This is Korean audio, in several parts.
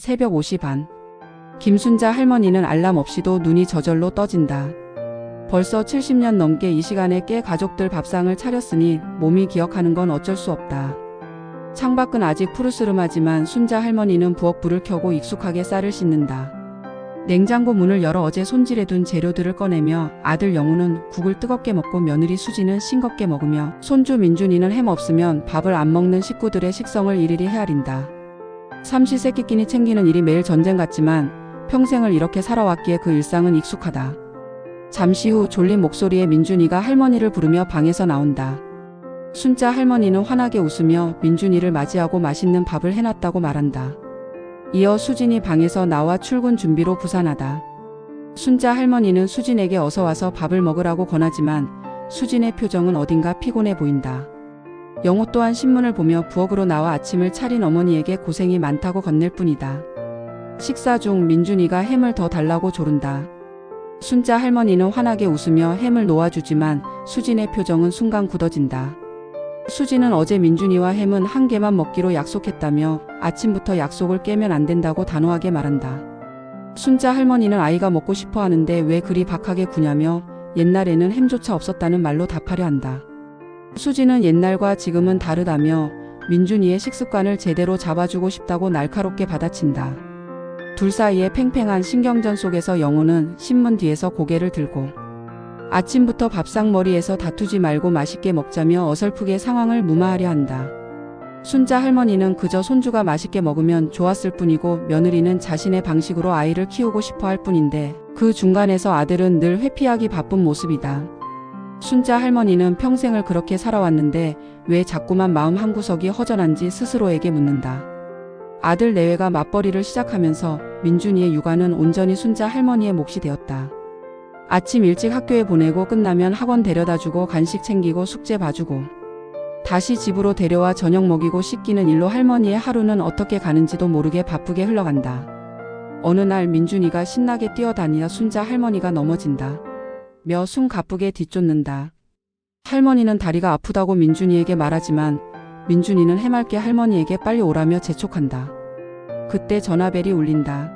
새벽 5시 반. 김순자 할머니는 알람 없이도 눈이 저절로 떠진다. 벌써 70년 넘게 이 시간에 깨 가족들 밥상을 차렸으니 몸이 기억하는 건 어쩔 수 없다. 창밖은 아직 푸르스름하지만 순자 할머니는 부엌 불을 켜고 익숙하게 쌀을 씻는다. 냉장고 문을 열어 어제 손질해둔 재료들을 꺼내며 아들 영우는 국을 뜨겁게 먹고 며느리 수지는 싱겁게 먹으며 손주 민준이는 햄 없으면 밥을 안 먹는 식구들의 식성을 일일이 헤아린다. 삼시세끼 끼니 챙기는 일이 매일 전쟁 같지만 평생을 이렇게 살아왔기에 그 일상은 익숙하다. 잠시 후 졸린 목소리에 민준이가 할머니를 부르며 방에서 나온다. 순자 할머니는 환하게 웃으며 민준이를 맞이하고 맛있는 밥을 해놨다고 말한다. 이어 수진이 방에서 나와 출근 준비로 부산하다. 순자 할머니는 수진에게 어서 와서 밥을 먹으라고 권하지만 수진의 표정은 어딘가 피곤해 보인다. 영호 또한 신문을 보며 부엌으로 나와 아침을 차린 어머니에게 고생이 많다고 건넬 뿐이다. 식사 중 민준이가 햄을 더 달라고 조른다. 순자 할머니는 환하게 웃으며 햄을 놓아주지만 수진의 표정은 순간 굳어진다. 수진은 어제 민준이와 햄은 한 개만 먹기로 약속했다며 아침부터 약속을 깨면 안 된다고 단호하게 말한다. 순자 할머니는 아이가 먹고 싶어 하는데 왜 그리 박하게 구냐며 옛날에는 햄조차 없었다는 말로 답하려 한다. 수진은 옛날과 지금은 다르다며 민준이의 식습관을 제대로 잡아주고 싶다고 날카롭게 받아친다. 둘 사이의 팽팽한 신경전 속에서 영호는 신문 뒤에서 고개를 들고 아침부터 밥상머리에서 다투지 말고 맛있게 먹자며 어설프게 상황을 무마하려 한다. 순자 할머니는 그저 손주가 맛있게 먹으면 좋았을 뿐이고 며느리는 자신의 방식으로 아이를 키우고 싶어 할 뿐인데 그 중간에서 아들은 늘 회피하기 바쁜 모습이다. 순자 할머니는 평생을 그렇게 살아왔는데 왜 자꾸만 마음 한구석이 허전한지 스스로에게 묻는다. 아들 내외가 맞벌이를 시작하면서 민준이의 육아는 온전히 순자 할머니의 몫이 되었다. 아침 일찍 학교에 보내고 끝나면 학원 데려다주고 간식 챙기고 숙제 봐주고 다시 집으로 데려와 저녁 먹이고 씻기는 일로 할머니의 하루는 어떻게 가는지도 모르게 바쁘게 흘러간다. 어느 날 민준이가 신나게 뛰어다니다 순자 할머니가 넘어진다. 며 숨 가쁘게 뒤쫓는다. 할머니는 다리가 아프다고 민준이에게 말하지만 민준이는 해맑게 할머니에게 빨리 오라며 재촉한다. 그때 전화벨이 울린다.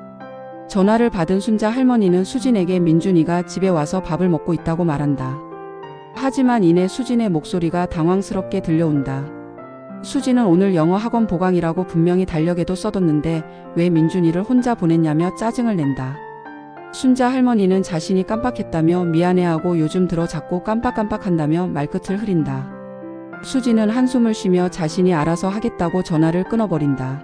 전화를 받은 순자 할머니는 수진에게 민준이가 집에 와서 밥을 먹고 있다고 말한다. 하지만 이내 수진의 목소리가 당황스럽게 들려온다. 수진은 오늘 영어 학원 보강이라고 분명히 달력에도 써뒀는데 왜 민준이를 혼자 보냈냐며 짜증을 낸다. 순자 할머니는 자신이 깜빡했다며 미안해하고 요즘 들어 자꾸 깜빡깜빡한다며 말끝을 흐린다. 수진은 한숨을 쉬며 자신이 알아서 하겠다고 전화를 끊어버린다.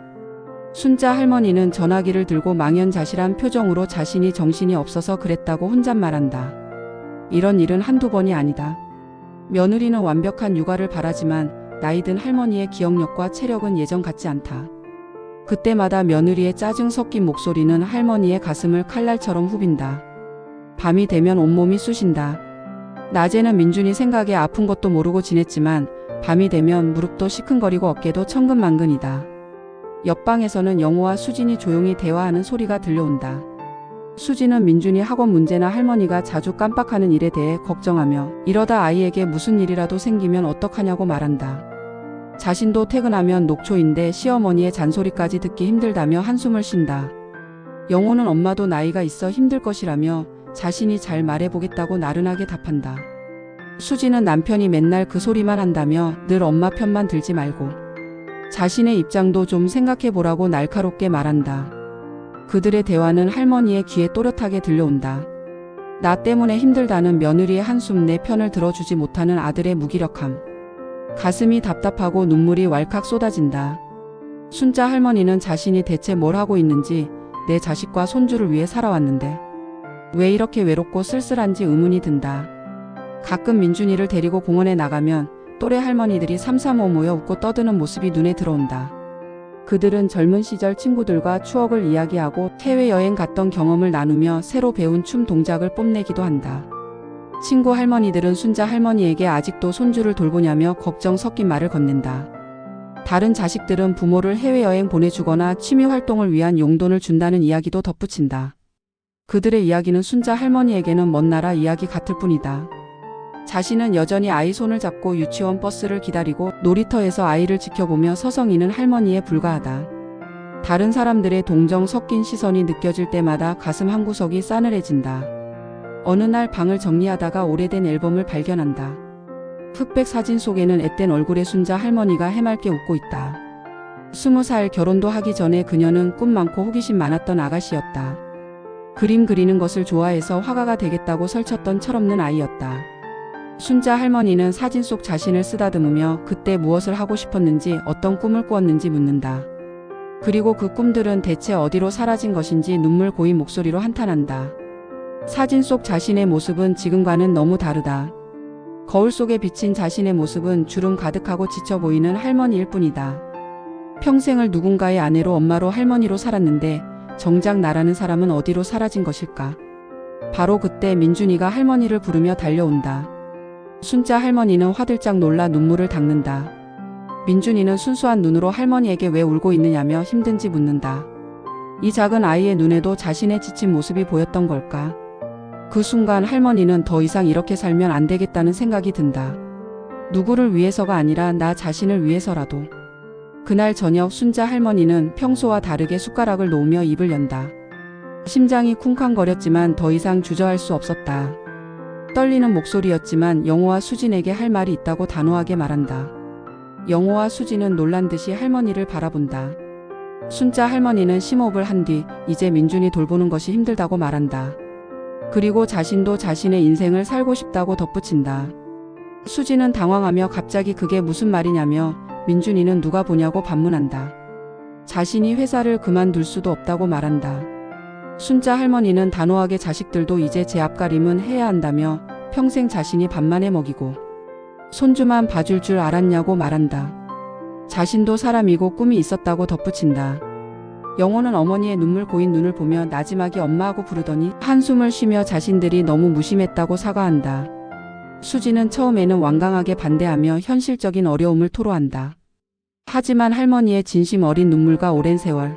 순자 할머니는 전화기를 들고 망연자실한 표정으로 자신이 정신이 없어서 그랬다고 혼잣말한다. 이런 일은 한두 번이 아니다. 며느리는 완벽한 육아를 바라지만 나이든 할머니의 기억력과 체력은 예전 같지 않다. 그때마다 며느리의 짜증 섞인 목소리는 할머니의 가슴을 칼날처럼 후빈다. 밤이 되면 온몸이 쑤신다. 낮에는 민준이 생각에 아픈 것도 모르고 지냈지만 밤이 되면 무릎도 시큰거리고 어깨도 천근만근이다. 옆방에서는 영호와 수진이 조용히 대화하는 소리가 들려온다. 수진은 민준이 학원 문제나 할머니가 자주 깜빡하는 일에 대해 걱정하며 이러다 아이에게 무슨 일이라도 생기면 어떡하냐고 말한다. 자신도 퇴근하면 녹초인데 시어머니의 잔소리까지 듣기 힘들다며 한숨을 쉰다. 영호는 엄마도 나이가 있어 힘들 것이라며 자신이 잘 말해보겠다고 나른하게 답한다. 수진은 남편이 맨날 그 소리만 한다며 늘 엄마 편만 들지 말고 자신의 입장도 좀 생각해보라고 날카롭게 말한다. 그들의 대화는 할머니의 귀에 또렷하게 들려온다. 나 때문에 힘들다는 며느리의 한숨, 내 편을 들어주지 못하는 아들의 무기력함. 가슴이 답답하고 눈물이 왈칵 쏟아진다. 순자 할머니는 자신이 대체 뭘 하고 있는지 내 자식과 손주를 위해 살아왔는데 왜 이렇게 외롭고 쓸쓸한지 의문이 든다. 가끔 민준이를 데리고 공원에 나가면 또래 할머니들이 삼삼오오 모여 웃고 떠드는 모습이 눈에 들어온다. 그들은 젊은 시절 친구들과 추억을 이야기하고 해외여행 갔던 경험을 나누며 새로 배운 춤 동작을 뽐내기도 한다. 친구 할머니들은 순자 할머니에게 아직도 손주를 돌보냐며 걱정 섞인 말을 건넨다. 다른 자식들은 부모를 해외여행 보내주거나 취미활동을 위한 용돈을 준다는 이야기도 덧붙인다. 그들의 이야기는 순자 할머니에게는 먼 나라 이야기 같을 뿐이다. 자신은 여전히 아이 손을 잡고 유치원 버스를 기다리고 놀이터에서 아이를 지켜보며 서성이는 할머니에 불과하다. 다른 사람들의 동정 섞인 시선이 느껴질 때마다 가슴 한구석이 싸늘해진다. 어느 날 방을 정리하다가 오래된 앨범을 발견한다. 흑백 사진 속에는 앳된 얼굴의 순자 할머니가 해맑게 웃고 있다. 20살 결혼도 하기 전에 그녀는 꿈 많고 호기심 많았던 아가씨였다. 그림 그리는 것을 좋아해서 화가가 되겠다고 설쳤던 철없는 아이였다. 순자 할머니는 사진 속 자신을 쓰다듬으며 그때 무엇을 하고 싶었는지 어떤 꿈을 꾸었는지 묻는다. 그리고 그 꿈들은 대체 어디로 사라진 것인지 눈물 고인 목소리로 한탄한다. 사진 속 자신의 모습은 지금과는 너무 다르다. 거울 속에 비친 자신의 모습은 주름 가득하고 지쳐 보이는 할머니일 뿐이다. 평생을 누군가의 아내로 엄마로 할머니로 살았는데 정작 나라는 사람은 어디로 사라진 것일까? 바로 그때 민준이가 할머니를 부르며 달려온다. 순자 할머니는 화들짝 놀라 눈물을 닦는다. 민준이는 순수한 눈으로 할머니에게 왜 울고 있느냐며 힘든지 묻는다. 이 작은 아이의 눈에도 자신의 지친 모습이 보였던 걸까? 그 순간 할머니는 더 이상 이렇게 살면 안 되겠다는 생각이 든다. 누구를 위해서가 아니라 나 자신을 위해서라도. 그날 저녁 순자 할머니는 평소와 다르게 숟가락을 놓으며 입을 연다. 심장이 쿵쾅거렸지만 더 이상 주저할 수 없었다. 떨리는 목소리였지만 영호와 수진에게 할 말이 있다고 단호하게 말한다. 영호와 수진은 놀란 듯이 할머니를 바라본다. 순자 할머니는 심호흡을 한 뒤 이제 민준이 돌보는 것이 힘들다고 말한다. 그리고 자신도 자신의 인생을 살고 싶다고 덧붙인다. 수진은 당황하며 갑자기 그게 무슨 말이냐며 민준이는 누가 보냐고 반문한다. 자신이 회사를 그만둘 수도 없다고 말한다. 순자 할머니는 단호하게 자식들도 이제 제 앞가림은 해야 한다며 평생 자신이 밥만 해 먹이고 손주만 봐줄 줄 알았냐고 말한다. 자신도 사람이고 꿈이 있었다고 덧붙인다. 영호는 어머니의 눈물 고인 눈을 보며 나지막이 엄마하고 부르더니 한숨을 쉬며 자신들이 너무 무심했다고 사과한다. 수지는 처음에는 완강하게 반대하며 현실적인 어려움을 토로한다. 하지만 할머니의 진심 어린 눈물과 오랜 세월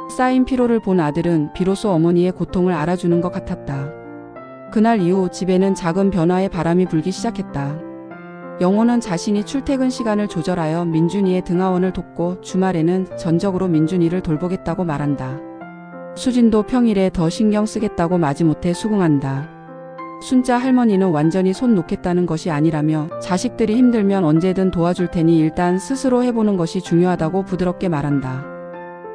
쌓인 피로를 본 아들은 비로소 어머니의 고통을 알아주는 것 같았다. 그날 이후 집에는 작은 변화의 바람이 불기 시작했다. 영호는 자신이 출퇴근 시간을 조절하여 민준이의 등하원을 돕고 주말에는 전적으로 민준이를 돌보겠다고 말한다. 수진도 평일에 더 신경 쓰겠다고 마지못해 수긍한다. 순자 할머니는 완전히 손 놓겠다는 것이 아니라며 자식들이 힘들면 언제든 도와줄 테니 일단 스스로 해보는 것이 중요하다고 부드럽게 말한다.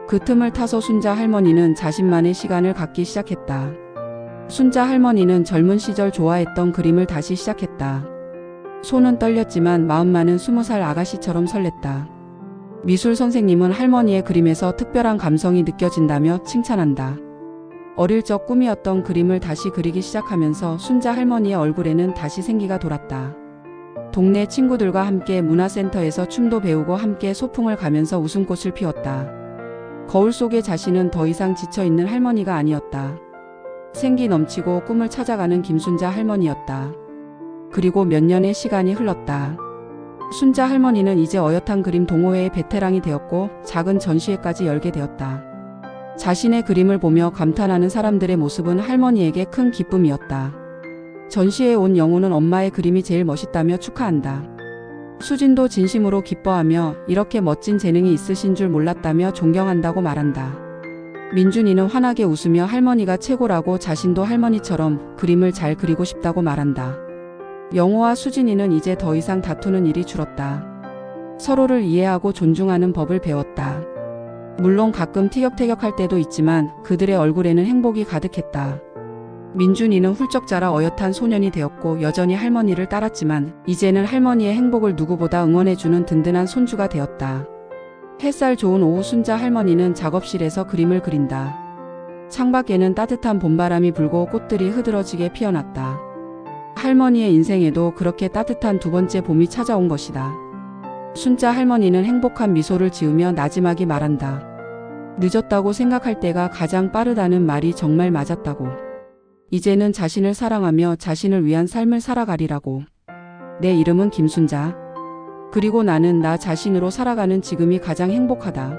그 틈을 타서 순자 할머니는 자신만의 시간을 갖기 시작했다. 순자 할머니는 젊은 시절 좋아했던 그림을 다시 시작했다. 손은 떨렸지만 마음만은 20살 아가씨처럼 설렜다. 미술 선생님은 할머니의 그림에서 특별한 감성이 느껴진다며 칭찬한다. 어릴 적 꿈이었던 그림을 다시 그리기 시작하면서 순자 할머니의 얼굴에는 다시 생기가 돌았다. 동네 친구들과 함께 문화센터에서 춤도 배우고 함께 소풍을 가면서 웃음꽃을 피웠다. 거울 속의 자신은 더 이상 지쳐있는 할머니가 아니었다. 생기 넘치고 꿈을 찾아가는 김순자 할머니였다. 그리고 몇 년의 시간이 흘렀다. 순자 할머니는 이제 어엿한 그림 동호회의 베테랑이 되었고 작은 전시회까지 열게 되었다. 자신의 그림을 보며 감탄하는 사람들의 모습은 할머니에게 큰 기쁨이었다. 전시회에 온 영호는 엄마의 그림이 제일 멋있다며 축하한다. 수진도 진심으로 기뻐하며 이렇게 멋진 재능이 있으신 줄 몰랐다며 존경한다고 말한다. 민준이는 환하게 웃으며 할머니가 최고라고 자신도 할머니처럼 그림을 잘 그리고 싶다고 말한다. 영호와 수진이는 이제 더 이상 다투는 일이 줄었다. 서로를 이해하고 존중하는 법을 배웠다. 물론 가끔 티격태격할 때도 있지만 그들의 얼굴에는 행복이 가득했다. 민준이는 훌쩍 자라 어엿한 소년이 되었고 여전히 할머니를 따랐지만 이제는 할머니의 행복을 누구보다 응원해주는 든든한 손주가 되었다. 햇살 좋은 오후 순자 할머니는 작업실에서 그림을 그린다. 창밖에는 따뜻한 봄바람이 불고 꽃들이 흐드러지게 피어났다. 할머니의 인생에도 그렇게 따뜻한 두 번째 봄이 찾아온 것이다. 순자 할머니는 행복한 미소를 지으며 나지막이 말한다. 늦었다고 생각할 때가 가장 빠르다는 말이 정말 맞았다고. 이제는 자신을 사랑하며 자신을 위한 삶을 살아가리라고. 내 이름은 김순자. 그리고 나는 나 자신으로 살아가는 지금이 가장 행복하다.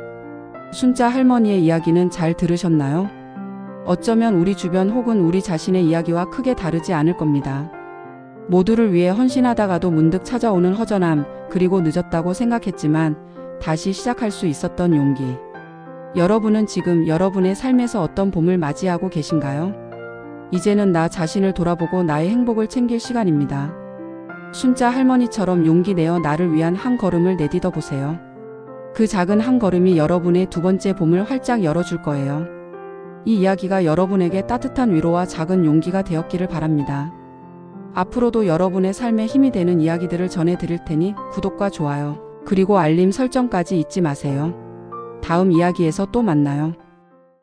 순자 할머니의 이야기는 잘 들으셨나요? 어쩌면 우리 주변 혹은 우리 자신의 이야기와 크게 다르지 않을 겁니다. 모두를 위해 헌신하다가도 문득 찾아오는 허전함, 그리고 늦었다고 생각했지만 다시 시작할 수 있었던 용기. 여러분은 지금 여러분의 삶에서 어떤 봄을 맞이하고 계신가요? 이제는 나 자신을 돌아보고 나의 행복을 챙길 시간입니다. 순자 할머니처럼 용기 내어 나를 위한 한 걸음을 내딛어 보세요. 그 작은 한 걸음이 여러분의 두 번째 봄을 활짝 열어줄 거예요. 이 이야기가 여러분에게 따뜻한 위로와 작은 용기가 되었기를 바랍니다. 앞으로도 여러분의 삶에 힘이 되는 이야기들을 전해드릴 테니 구독과 좋아요, 그리고 알림 설정까지 잊지 마세요. 다음 이야기에서 또 만나요.